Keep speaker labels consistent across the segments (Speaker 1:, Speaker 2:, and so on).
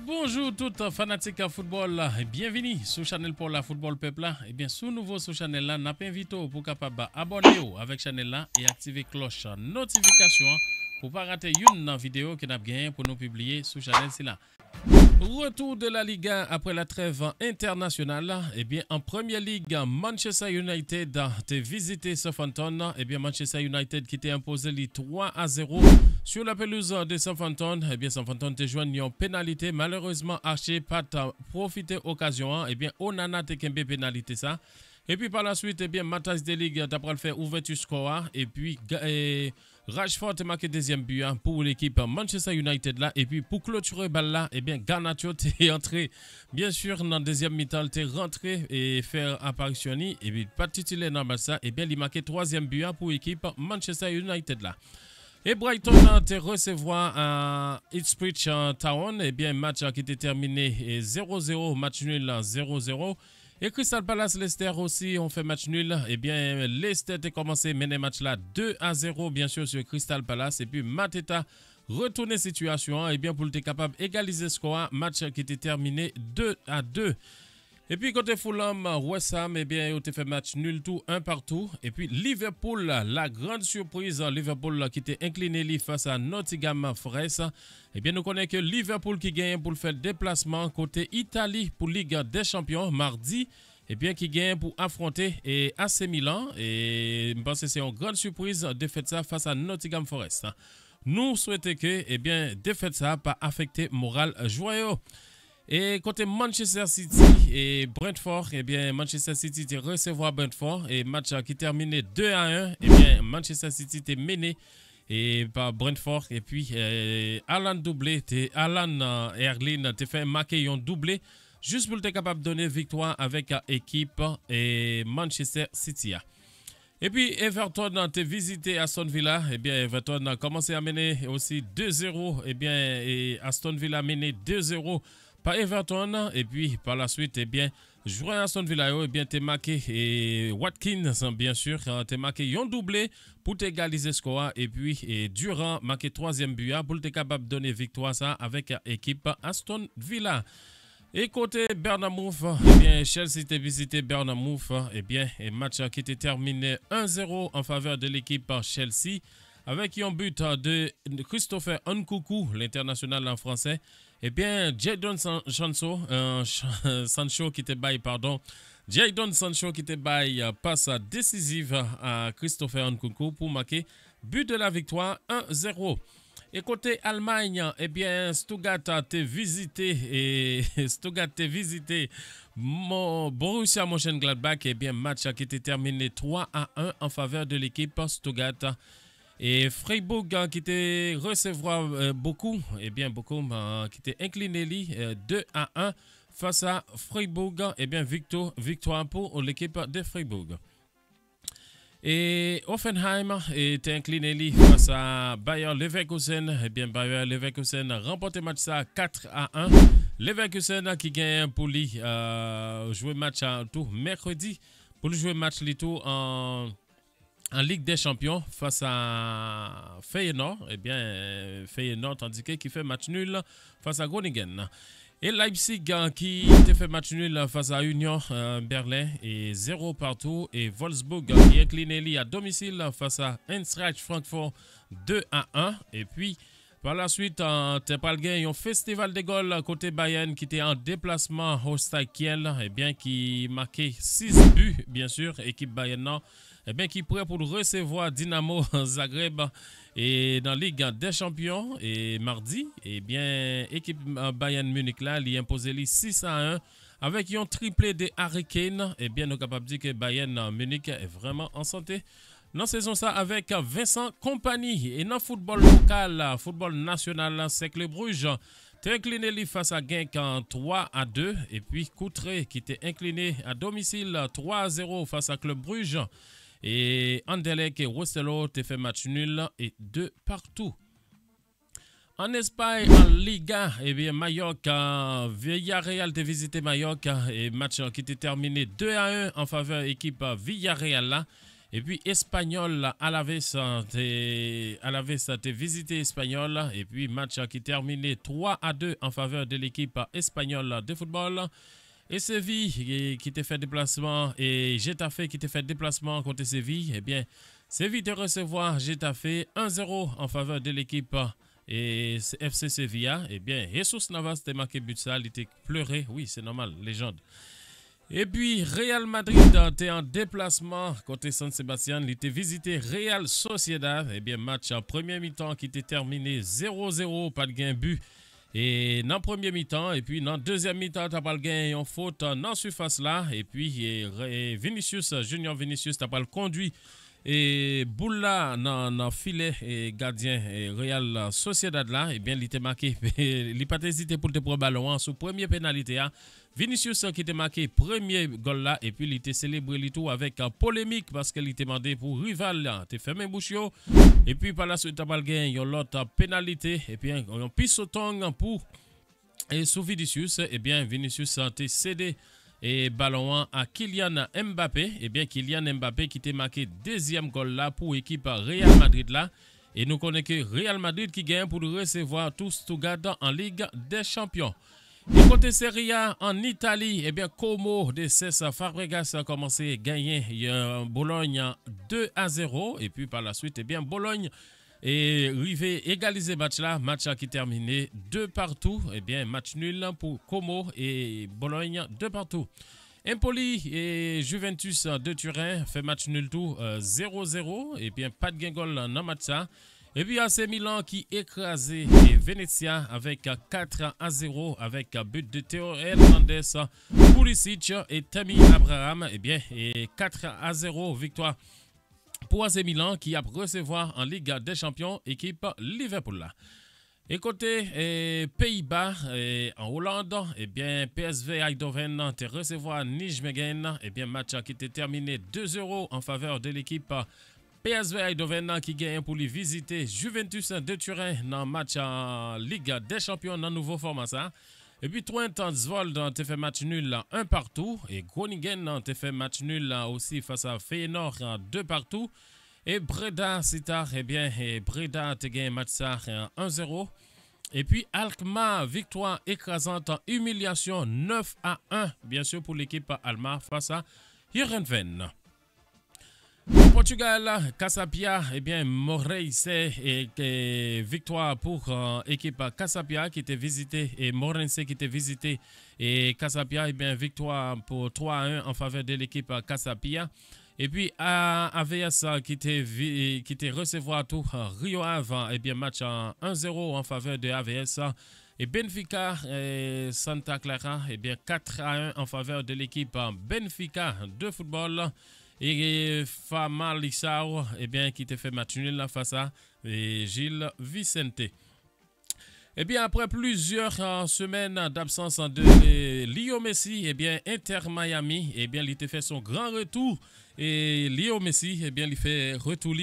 Speaker 1: Bonjour tout fanatique à football et bienvenue sur Channel pour la Football Peuple. Et bien sous nouveau sur Channel là, n'a pas invité pour capable abonner avec Channel là et activer cloche notification pour pas rater une vidéo que n'a gagné pour nous publier sur Channel là. Retour de la Liga après la trêve internationale. Eh bien, en première ligue, Manchester United a visité Southampton. Eh bien, Manchester United qui était imposé les 3-0 sur la pelouse de Southampton. Eh bien, Southampton te joint une pénalité. Malheureusement, Archer pas profité occasion. Eh bien, Onana te kembe pénalité ça. Et puis par la suite, eh bien, Matthijs de Ligt d'après le faire ouverture score. Et puis, Rashford a marqué deuxième but pour l'équipe Manchester United là. Et puis pour clôturer balle là, eh bien Garnacho est entré bien sûr dans deuxième mi-temps, il est rentré et faire apparition et puis pas titulaire dans le ça. Et bien il a marqué troisième but pour l'équipe Manchester United là. Et Brighton a recevoir à Ipswich Town. Et bien match qui était terminé 0-0, match nul 0-0. Et Crystal Palace Leicester aussi ont fait match nul. Eh bien, Leicester a commencé à mener match là 2-0 bien sûr sur Crystal Palace. Et puis Mateta retourné situation. Et bien pour être capable d'égaliser score, match qui était terminé 2-2. Et puis côté Fulham, West Ham, eh bien, ils ont fait match nul tout, un partout. Et puis Liverpool, la grande surprise, Liverpool qui était incliné face à Nottingham Forest. Eh bien, nous connaissons que Liverpool qui gagne pour faire déplacement côté Italie pour Ligue des Champions mardi. Eh bien, qui gagne pour affronter AC Milan. Et je pense que c'est une grande surprise de faire ça face à Nottingham Forest. Nous souhaitons que, eh bien, de faire ça pas affecter moral joyeux. Et côté Manchester City et Brentford, eh bien Manchester City te recevoir Brentford et match qui terminé 2-1. Eh bien Manchester City te mené et par Brentford et puis Alan doublé, Alan Erling te fait marquer un doublé juste pour être capable de donner victoire avec l'équipe et Manchester City. Et puis Everton a visité Aston Villa. Eh bien Everton a commencé à mener aussi 2-0. Eh bien et Aston Villa a mené 2-0 par Everton. Et puis par la suite, eh bien joueur Aston Villa, eh bien t'es marqué et Watkins bien sûr t'es marqué un doublé pour t'égaliser score. Et puis Durant marqué troisième but pour être capable de donner victoire ça avec l'équipe Aston Villa. Et côté Bournemouth, eh bien Chelsea a visité Bournemouth, eh bien un match qui était terminé 1-0 en faveur de l'équipe Chelsea avec un but de Christopher Nkunku, l'international en français. Eh bien Jadon Sancho qui était bail Jadon Sancho qui était bail passe décisive à Christopher Nkunku pour marquer but de la victoire 1-0. Et côté Allemagne, eh bien, Stuttgart a visité Borussia Mönchengladbach. Eh bien, match qui était terminé 3-1 en faveur de l'équipe Stuttgart. Et Freiburg qui était recevoir beaucoup, eh bien, qui était incliné 2-1 face à Freiburg. Eh bien, victoire pour l'équipe de Freiburg. Et Hoffenheim était incliné face à Bayer Leverkusen. Eh bien, Bayer Leverkusen a remporté le match ça 4-1. Leverkusen qui gagne pour lui jouer match tout mercredi. Pour lui jouer match tout en Ligue des Champions face à Feyenoord. Eh bien, Feyenoord tandis qui fait match nul face à Groningen. Et Leipzig qui a fait match nul face à Union Berlin et 0 partout. Et Wolfsburg qui est incliné à domicile face à Eintracht Francfort 2-1. Et puis par la suite, t'as pas gagné un festival de goals côté Bayern qui était en déplacement au Stade Kiel. Et bien qui marquait 6 buts bien sûr, équipe Bayern. Eh bien, qui est prêt pour recevoir Dynamo Zagreb et dans la Ligue des Champions et mardi, eh bien, équipe Bayern Munich là, il a imposé 6-1 avec un triplé de Harry Kane. Eh bien, nous sommes capables de dire que Bayern Munich est vraiment en santé. Dans la saison ça avec Vincent Kompany et dans le football local, football national, c'est que le Bruges t'es incliné face à Genk en 3-2 et puis Courtrai qui était incliné à domicile 3-0 face à Club Bruges. Et Anderlecht et Westerlo te fait match nul et 2 partout. En Espagne, en Liga, eh bien Mallorca, Villarreal te visité Mallorca et match qui était terminé 2-1 en faveur de l'équipe Villarreal là. Et puis Espanyol Alaves t'es visité Espanyol. Et puis match qui terminé 3-2 en faveur de l'équipe espagnole de football. Et Séville qui t'a fait déplacement et Getafe qui t'a fait déplacement contre Séville. Eh bien, Séville te recevoir Getafe 1-0 en faveur de l'équipe et FC Sevilla. Eh bien, Jesus Navas t'a marqué but ça, il était pleuré. Oui, c'est normal, légende. Et puis Real Madrid était en déplacement côté San Sebastián. Il était visité Real Sociedad. Eh bien, match en premier mi-temps qui était terminé 0-0, pas de gain but. Et dans le premier mi-temps, et puis dans le deuxième mi-temps, tu n'as pas le gain en faute dans surface là. Et puis Junior Vinicius, tu n'as pas le conduit. Et boule là dans le filet et gardien et Real Sociedad là, et bien il était marqué. Il n'a pas hésité pour te prendre ballon sous premier pénalité. Vinicius qui était marqué premier goal là et puis il était célébré le tout avec polémique parce qu'il était demandé pour rival là, t'es fermé bouche et puis par la suite t'as pas le gain, il y a l'autre pénalité et puis on pisse au tongue pour et sous Vinicius et bien Vinicius a été cédé et ballon à Kylian Mbappé et bien Kylian Mbappé qui était marqué deuxième goal là pour équipe Real Madrid là et nous connaissons que Real Madrid qui gagne pour recevoir tous Stuttgart en Ligue des Champions. Et côté Serie A en Italie, eh bien Como de César Fabregas a commencé à gagner Bologne 2-0 et puis par la suite, eh bien Bologne est arrivé égaliser match là, match qui terminé 2-2, eh bien match nul pour Como et Bologne 2-2. Empoli et Juventus de Turin fait match nul tout 0-0 et bien pas de gain goal dans match ça. Et puis AC Milan qui écrasé Venezia avec 4-0 avec but de Théo Hernandez, Pulisic et Tammy Abraham. Et bien, 4-0 victoire pour AC Milan qui a recevoir en Ligue des Champions équipe Liverpool. Et côté Pays-Bas en Hollande, et bien PSV Eindhoven te recevoir Nijmegen. Et bien match qui était terminé 2-0 en faveur de l'équipe PSV Eindhoven qui gagne pour lui visiter Juventus de Turin dans le match en Ligue des Champions dans le nouveau format ça. Et puis Twente Zwolle a fait match nul 1-1 et Groningen a fait match nul aussi face à Feyenoord 2-2. Et Breda Sittard, eh bien Breda a gagné match ça 1-0. Et puis Alkmaar victoire écrasante en humiliation 9-1 bien sûr pour l'équipe Alkmaar face à Heerenveen. Au Portugal, Casapia, eh bien, Moreirense et victoire pour équipe Casapia qui était visité et Moreirense qui était visité et Casapia, eh bien, victoire pour 3-1 en faveur de l'équipe Casapia. Et puis AVS qui était recevoir tout Rio Ave, eh bien, match 1-0 en faveur de AVS. Et Benfica et Santa Clara, eh bien, 4-1 en faveur de l'équipe Benfica de football. Et Fama Lissao, eh bien, qui te fait match nul face à Gilles Vicente. Eh bien, après plusieurs semaines d'absence de Leo Messi, eh bien, Inter Miami, eh bien, il te fait son grand retour. Et Leo Messi, eh bien, il fait retour.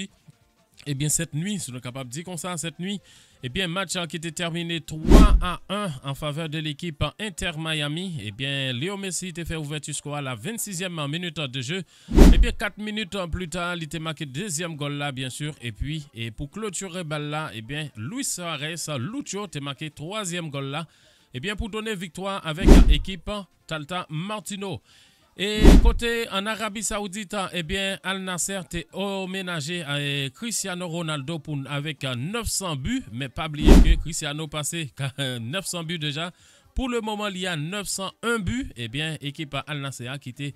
Speaker 1: Eh bien, cette nuit, si nous sommes capables de dire comme ça, cette nuit, eh bien, match qui était terminé 3-1 en faveur de l'équipe Inter Miami. Eh bien, Léo Messi était fait ouverture score à la 26e minute de jeu. Eh bien, 4 minutes plus tard, il était marqué deuxième goal là, bien sûr. Et puis, pour clôturer balle là, eh bien, Luis Suarez, Lucho, était marqué troisième goal là. Eh bien, pour donner victoire avec l'équipe Talta Martino. Et côté en Arabie Saoudite, eh bien, Al Nasser a ménagé à Cristiano Ronaldo avec 900 buts, mais pas oublier que Cristiano passé 900 buts déjà. Pour le moment, il y a 901 buts. Eh bien, équipe Al Nasser qui était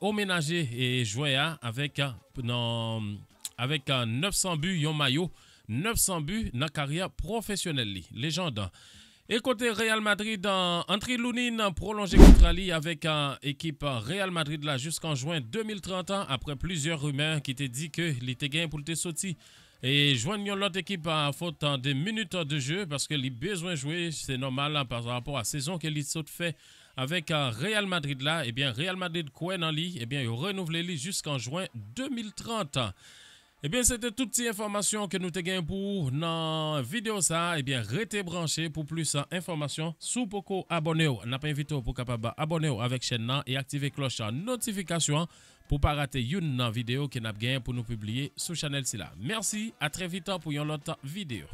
Speaker 1: ménagé et joué avec 900 buts, yon maillot, 900 buts dans la carrière professionnelle. Légende. Et côté Real Madrid, André Lounine prolongé contre Ali avec l'équipe Real Madrid là jusqu'en juin 2030 après plusieurs rumeurs qui te dit que il était gagné pour te sortir et joignons l'autre équipe à faute de minutes de jeu parce que les besoin de jouer c'est normal là, par rapport à la saison que les saute fait avec Real Madrid là et bien Real Madrid quoi dans lui et bien il renouvelle lui jusqu'en juin 2030. Eh bien, c'était toutes ces informations que nous te gagnons pour dans la vidéo ça. Eh bien, restez branchés pour plus d'informations. Sous Poco abonnez vous. N'a pas invité pour capable abonner avec chaîne et activer cloche notification pour pas rater une vidéo que n'a gagné pour nous publier sur channel là. Merci, à très vite pour une autre vidéo.